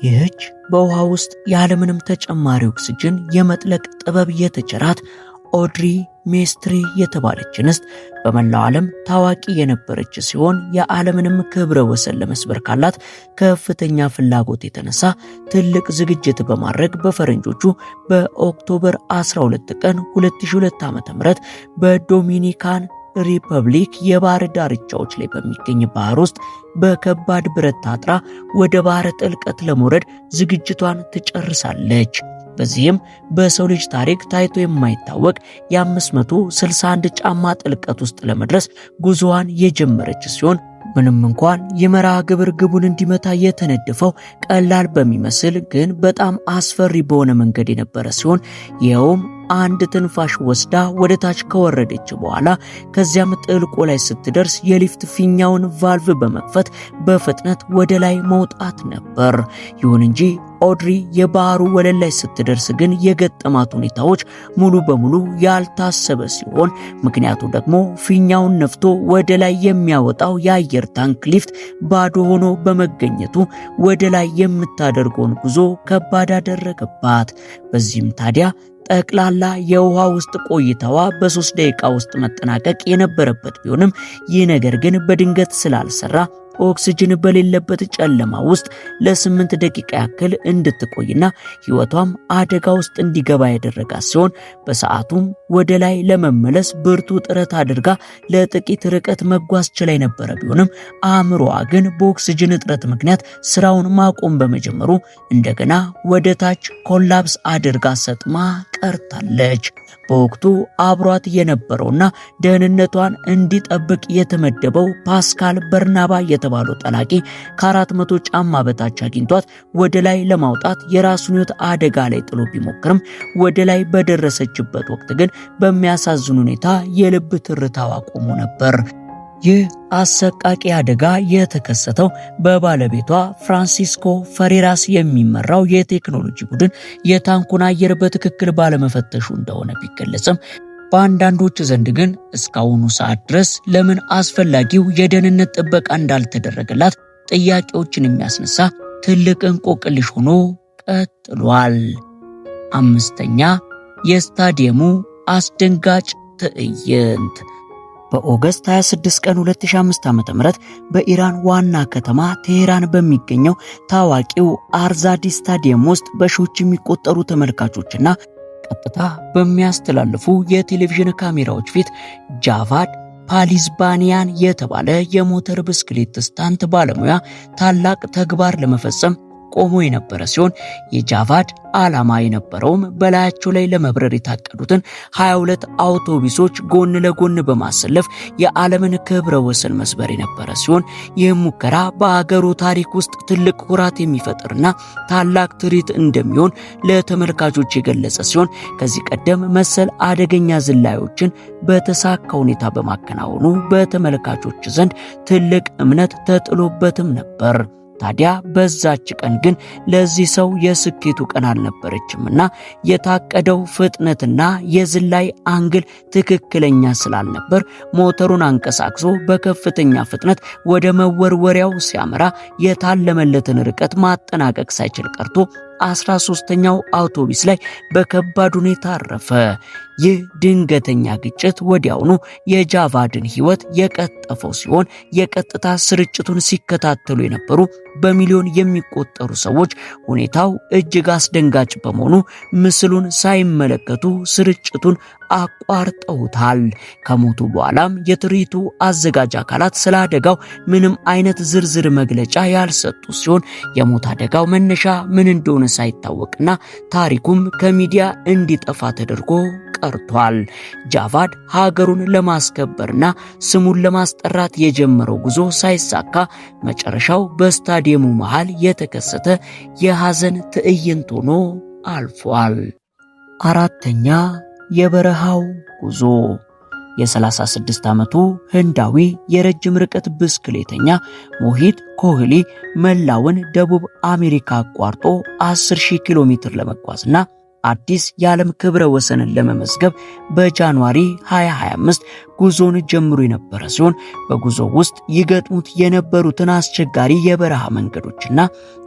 ይህች በውሃ ውስጥ ያለምንም ተጨማሪ ኦክሲጅን የመጥለቅ ጥበብ የተቸራት ኦድሪ ሜስትሪ የተባለች እንስት በመላው ዓለም ታዋቂ የነበረች ሲሆን የዓለምንም ክብረ ወሰን ለመስበር ካላት ከፍተኛ ፍላጎት የተነሳ ትልቅ ዝግጅት በማድረግ በፈረንጆቹ በኦክቶበር 12 ቀን 2002 ዓ.ም በዶሚኒካን ሪፐብሊክ የባህር ዳርቻዎች ላይ በሚገኝ ባህር ውስጥ በከባድ ብረት ታጥራ ወደ ባህር ጥልቀት ለመውረድ ዝግጅቷን ትጨርሳለች። በዚህም በሰው ልጅ ታሪክ ታይቶ የማይታወቅ የ561 ጫማ ጥልቀት ውስጥ ለመድረስ ጉዞዋን የጀመረች ሲሆን ምንም እንኳን የመርሃ ግብር ግቡን እንዲመታ የተነደፈው ቀላል በሚመስል ግን በጣም አስፈሪ በሆነ መንገድ የነበረ ሲሆን ይኸውም አንድ ትንፋሽ ወስዳ ወደ ታች ከወረደች በኋላ ከዚያም ጥልቁ ላይ ስትደርስ የሊፍት ፊኛውን ቫልቭ በመክፈት በፍጥነት ወደ ላይ መውጣት ነበር። ይሁን እንጂ ኦድሪ የባህሩ ወለል ላይ ስትደርስ ግን የገጠማት ሁኔታዎች ሙሉ በሙሉ ያልታሰበ ሲሆን ምክንያቱ ደግሞ ፊኛውን ነፍቶ ወደ ላይ የሚያወጣው የአየር ታንክ ሊፍት ባዶ ሆኖ በመገኘቱ ወደ ላይ የምታደርገውን ጉዞ ከባድ አደረገባት። በዚህም ታዲያ ጠቅላላ የውሃ ውስጥ ቆይታዋ በ3 ደቂቃ ውስጥ መጠናቀቅ የነበረበት ቢሆንም ይህ ነገር ግን በድንገት ስላልሰራ ኦክሲጅን በሌለበት ጨለማ ውስጥ ለ8 ደቂቃ ያክል እንድትቆይና ሕይወቷም አደጋ ውስጥ እንዲገባ ያደረጋት ሲሆን በሰዓቱም ወደ ላይ ለመመለስ ብርቱ ጥረት አድርጋ ለጥቂት ርቀት መጓዝ ችላ የነበረ ቢሆንም አእምሮዋ ግን በኦክሲጅን እጥረት ምክንያት ስራውን ማቆም በመጀመሩ እንደገና ወደ ታች ኮላፕስ አድርጋ ሰጥማ ቀርታለች። በወቅቱ አብሯት የነበረውና ደህንነቷን እንዲጠብቅ የተመደበው ፓስካል በርናባ የተባለው ጠላቂ ከ400 ጫማ በታች አግኝቷት ወደ ላይ ለማውጣት የራሱን ሕይወት አደጋ ላይ ጥሎ ቢሞክርም ወደ ላይ በደረሰችበት ወቅት ግን በሚያሳዝን ሁኔታ የልብ ትርታዋ ቆሞ ነበር። ይህ አሰቃቂ አደጋ የተከሰተው በባለቤቷ ፍራንሲስኮ ፈሬራስ የሚመራው የቴክኖሎጂ ቡድን የታንኩን አየር በትክክል ባለመፈተሹ እንደሆነ ቢገለጽም በአንዳንዶች ዘንድ ግን እስካሁኑ ሰዓት ድረስ ለምን አስፈላጊው የደህንነት ጥበቃ እንዳልተደረገላት ጥያቄዎችን የሚያስነሳ ትልቅ እንቆቅልሽ ሆኖ ቀጥሏል። 5ኛ የስታዲየሙ አስደንጋጭ ትዕይንት። በኦገስት 26 ቀን 2005 ዓ.ም በኢራን ዋና ከተማ ቴሄራን በሚገኘው ታዋቂው አርዛዲ ስታዲየም ውስጥ በሺዎች የሚቆጠሩ ተመልካቾችና ቀጥታ በሚያስተላልፉ የቴሌቪዥን ካሜራዎች ፊት ጃቫድ ፓሊዝባኒያን የተባለ የሞተር ብስክሌት ስታንት ባለሙያ ታላቅ ተግባር ለመፈጸም ቆሞ የነበረ ሲሆን የጃቫድ ዓላማ የነበረውም በላያቸው ላይ ለመብረር የታቀዱትን 22 አውቶቡሶች ጎን ለጎን በማሰለፍ የዓለምን ክብረ ወሰን መስበር የነበረ ሲሆን ይህ ሙከራ በአገሩ ታሪክ ውስጥ ትልቅ ኩራት የሚፈጥርና ታላቅ ትርኢት እንደሚሆን ለተመልካቾች የገለጸ ሲሆን ከዚህ ቀደም መሰል አደገኛ ዝላዮችን በተሳካ ሁኔታ በማከናወኑ በተመልካቾች ዘንድ ትልቅ እምነት ተጥሎበትም ነበር። ታዲያ በዛች ቀን ግን ለዚህ ሰው የስኬቱ ቀን አልነበረችምና የታቀደው ፍጥነትና የዝላይ አንግል ትክክለኛ ስላልነበር ሞተሩን አንቀሳቅሶ በከፍተኛ ፍጥነት ወደ መወርወሪያው ሲያመራ የታለመለትን ርቀት ማጠናቀቅ ሳይችል ቀርቶ 13ኛው አውቶቡስ ላይ በከባድ ሁኔታ አረፈ። ይህ ድንገተኛ ግጭት ወዲያውኑ የጃቫድን ሕይወት የቀጠፈው ሲሆን የቀጥታ ስርጭቱን ሲከታተሉ የነበሩ በሚሊዮን የሚቆጠሩ ሰዎች ሁኔታው እጅግ አስደንጋጭ በመሆኑ ምስሉን ሳይመለከቱ ስርጭቱን አቋርጠውታል። ከሞቱ በኋላም የትርኢቱ አዘጋጅ አካላት ስለ አደጋው ምንም አይነት ዝርዝር መግለጫ ያልሰጡ ሲሆን የሞት አደጋው መነሻ ምን እንደሆነ ሳይታወቅና ታሪኩም ከሚዲያ እንዲጠፋ ተደርጎ ቀርቷል። ጃቫድ ሀገሩን ለማስከበርና ስሙን ለማስጠራት የጀመረው ጉዞ ሳይሳካ መጨረሻው በስታዲየሙ መሃል የተከሰተ የሐዘን ትዕይንት ሆኖ አልፏል። 4ኛ የበረሃው ጉዞ። የ36 ዓመቱ ህንዳዊ የረጅም ርቀት ብስክሌተኛ ሞሂት ኮህሊ መላውን ደቡብ አሜሪካ አቋርጦ 10,000 ኪሎ ሜትር ለመጓዝና አዲስ የዓለም ክብረ ወሰንን ለመመዝገብ በጃንዋሪ 2025 ጉዞን ጀምሮ የነበረ ሲሆን በጉዞ ውስጥ ይገጥሙት የነበሩትን አስቸጋሪ የበረሃ መንገዶችና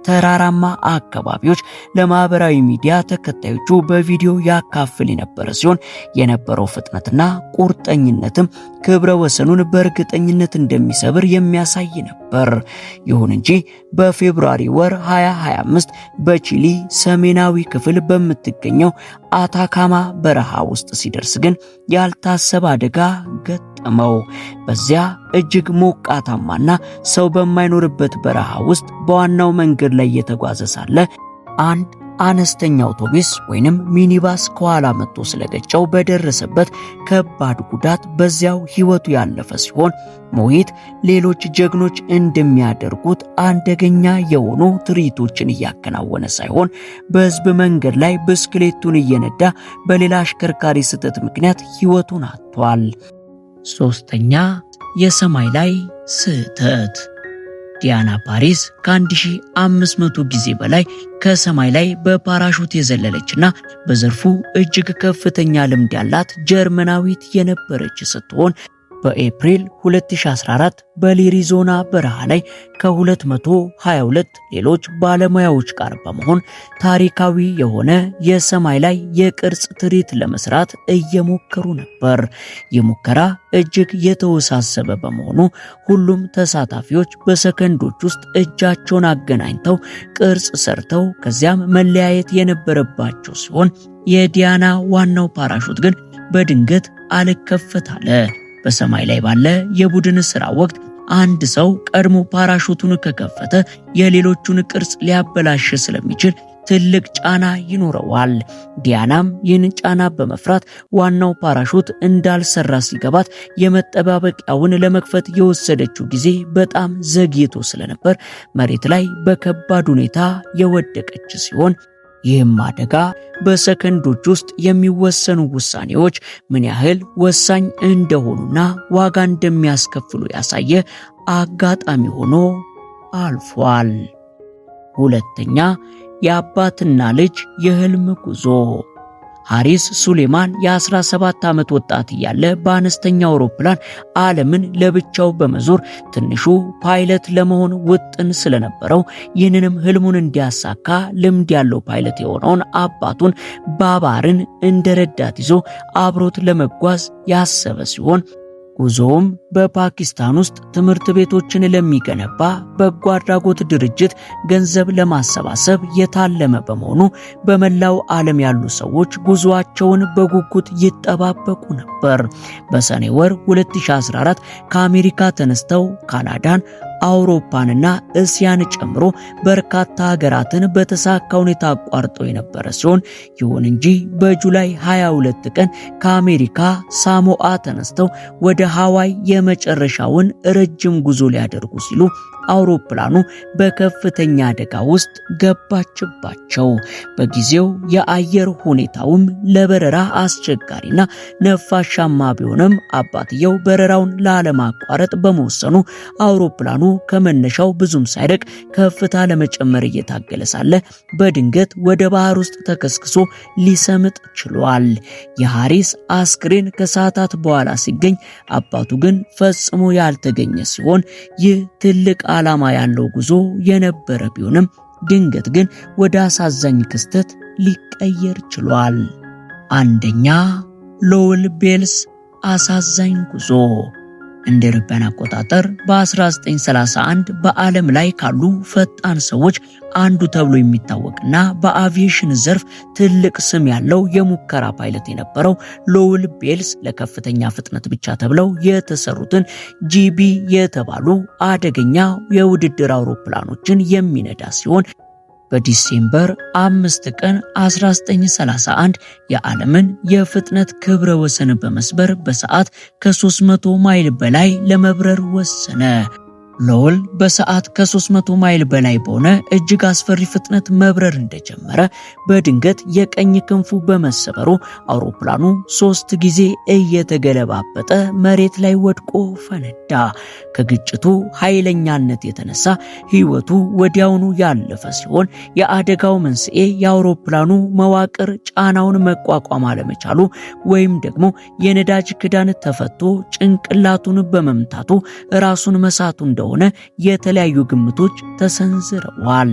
ተራራማ አካባቢዎች ለማህበራዊ ሚዲያ ተከታዮቹ በቪዲዮ ያካፍል የነበረ ሲሆን የነበረው ፍጥነትና ቁርጠኝነትም ክብረ ወሰኑን በእርግጠኝነት እንደሚሰብር የሚያሳይ ነበር። ይሁን እንጂ በፌብሩዋሪ ወር 2025 በቺሊ ሰሜናዊ ክፍል በምትገኘው አታካማ በረሃ ውስጥ ሲደርስ ግን ያልታሰበ አደጋ ገጠመው። በዚያ እጅግ ሞቃታማና ሰው በማይኖርበት በረሃ ውስጥ በዋናው መንገድ ላይ እየተጓዘ ሳለ አንድ አነስተኛ አውቶቡስ ወይንም ሚኒባስ ከኋላ መጥቶ ስለገጨው በደረሰበት ከባድ ጉዳት በዚያው ሕይወቱ ያለፈ ሲሆን ሞሂት ሌሎች ጀግኖች እንደሚያደርጉት አደገኛ የሆኑ ትርኢቶችን እያከናወነ ሳይሆን በሕዝብ መንገድ ላይ ብስክሌቱን እየነዳ በሌላ አሽከርካሪ ስህተት ምክንያት ሕይወቱን አጥቷል። ሶስተኛ የሰማይ ላይ ስህተት። ዲያና ፓሪስ ከ1500 ጊዜ በላይ ከሰማይ ላይ በፓራሹት የዘለለችና በዘርፉ እጅግ ከፍተኛ ልምድ ያላት ጀርመናዊት የነበረች ስትሆን በኤፕሪል 2014 በአሪዞና በረሃ ላይ ከ222 ሌሎች ባለሙያዎች ጋር በመሆን ታሪካዊ የሆነ የሰማይ ላይ የቅርጽ ትርኢት ለመስራት እየሞከሩ ነበር። የሙከራ እጅግ የተወሳሰበ በመሆኑ ሁሉም ተሳታፊዎች በሰከንዶች ውስጥ እጃቸውን አገናኝተው ቅርጽ ሰርተው ከዚያም መለያየት የነበረባቸው ሲሆን የዲያና ዋናው ፓራሹት ግን በድንገት አልከፈት አለ። በሰማይ ላይ ባለ የቡድን ስራ ወቅት አንድ ሰው ቀድሞ ፓራሹቱን ከከፈተ የሌሎቹን ቅርጽ ሊያበላሽ ስለሚችል ትልቅ ጫና ይኖረዋል። ዲያናም ይህን ጫና በመፍራት ዋናው ፓራሹት እንዳልሰራ ሲገባት የመጠባበቂያውን ለመክፈት የወሰደችው ጊዜ በጣም ዘግይቶ ስለነበር መሬት ላይ በከባድ ሁኔታ የወደቀች ሲሆን ይህም አደጋ በሰከንዶች ውስጥ የሚወሰኑ ውሳኔዎች ምን ያህል ወሳኝ እንደሆኑና ዋጋ እንደሚያስከፍሉ ያሳየ አጋጣሚ ሆኖ አልፏል። ሁለተኛ የአባትና ልጅ የህልም ጉዞ። ሃሪስ ሱሌማን የ17 ዓመት ወጣት እያለ በአነስተኛ አውሮፕላን ዓለምን ለብቻው በመዞር ትንሹ ፓይለት ለመሆን ውጥን ስለነበረው ይህንንም ህልሙን እንዲያሳካ ልምድ ያለው ፓይለት የሆነውን አባቱን ባባርን እንደረዳት ይዞ አብሮት ለመጓዝ ያሰበ ሲሆን ጉዞውም በፓኪስታን ውስጥ ትምህርት ቤቶችን ለሚገነባ በጎ አድራጎት ድርጅት ገንዘብ ለማሰባሰብ የታለመ በመሆኑ በመላው ዓለም ያሉ ሰዎች ጉዞአቸውን በጉጉት ይጠባበቁ ነበር። በሰኔ ወር 2014 ከአሜሪካ ተነስተው ካናዳን፣ አውሮፓንና እስያን ጨምሮ በርካታ ሀገራትን በተሳካ ሁኔታ አቋርጠው የነበረ ሲሆን ይሁን እንጂ በጁላይ 22 ቀን ከአሜሪካ ሳሞአ ተነስተው ወደ ሃዋይ የመጨረሻውን ረጅም ጉዞ ሊያደርጉ ሲሉ አውሮፕላኑ በከፍተኛ አደጋ ውስጥ ገባችባቸው። በጊዜው የአየር ሁኔታውም ለበረራ አስቸጋሪና ነፋሻማ ቢሆንም አባትየው በረራውን ላለማቋረጥ በመወሰኑ አውሮፕላኑ ከመነሻው ብዙም ሳይርቅ ከፍታ ለመጨመር እየታገለ ሳለ በድንገት ወደ ባህር ውስጥ ተከስክሶ ሊሰምጥ ችሏል። የሃሪስ አስክሬን ከሰዓታት በኋላ ሲገኝ አባቱ ግን ፈጽሞ ያልተገኘ ሲሆን ይህ ትልቅ ዓላማ ያለው ጉዞ የነበረ ቢሆንም ድንገት ግን ወደ አሳዛኝ ክስተት ሊቀየር ችሏል። አንደኛ ሎዌል ቤልስ አሳዛኝ ጉዞ። እንደ አውሮፓውያን አቆጣጠር በ1931 በዓለም ላይ ካሉ ፈጣን ሰዎች አንዱ ተብሎ የሚታወቅና በአቪዬሽን ዘርፍ ትልቅ ስም ያለው የሙከራ ፓይለት የነበረው ሎዌል ቤልስ ለከፍተኛ ፍጥነት ብቻ ተብለው የተሰሩትን ጂቢ የተባሉ አደገኛ የውድድር አውሮፕላኖችን የሚነዳ ሲሆን በዲሴምበር 5 ቀን 1931 የዓለምን የፍጥነት ክብረ ወሰን በመስበር በሰዓት ከ300 ማይል በላይ ለመብረር ወሰነ። ሎዌል በሰዓት ከ300 ማይል በላይ በሆነ እጅግ አስፈሪ ፍጥነት መብረር እንደጀመረ በድንገት የቀኝ ክንፉ በመሰበሩ አውሮፕላኑ 3 ጊዜ እየተገለባበጠ መሬት ላይ ወድቆ ፈነዳ። ከግጭቱ ኃይለኛነት የተነሳ ሕይወቱ ወዲያውኑ ያለፈ ሲሆን የአደጋው መንስኤ የአውሮፕላኑ መዋቅር ጫናውን መቋቋም አለመቻሉ ወይም ደግሞ የነዳጅ ክዳን ተፈቶ ጭንቅላቱን በመምታቱ ራሱን መሳቱ እንደሆነ የተለያዩ ግምቶች ተሰንዝረዋል።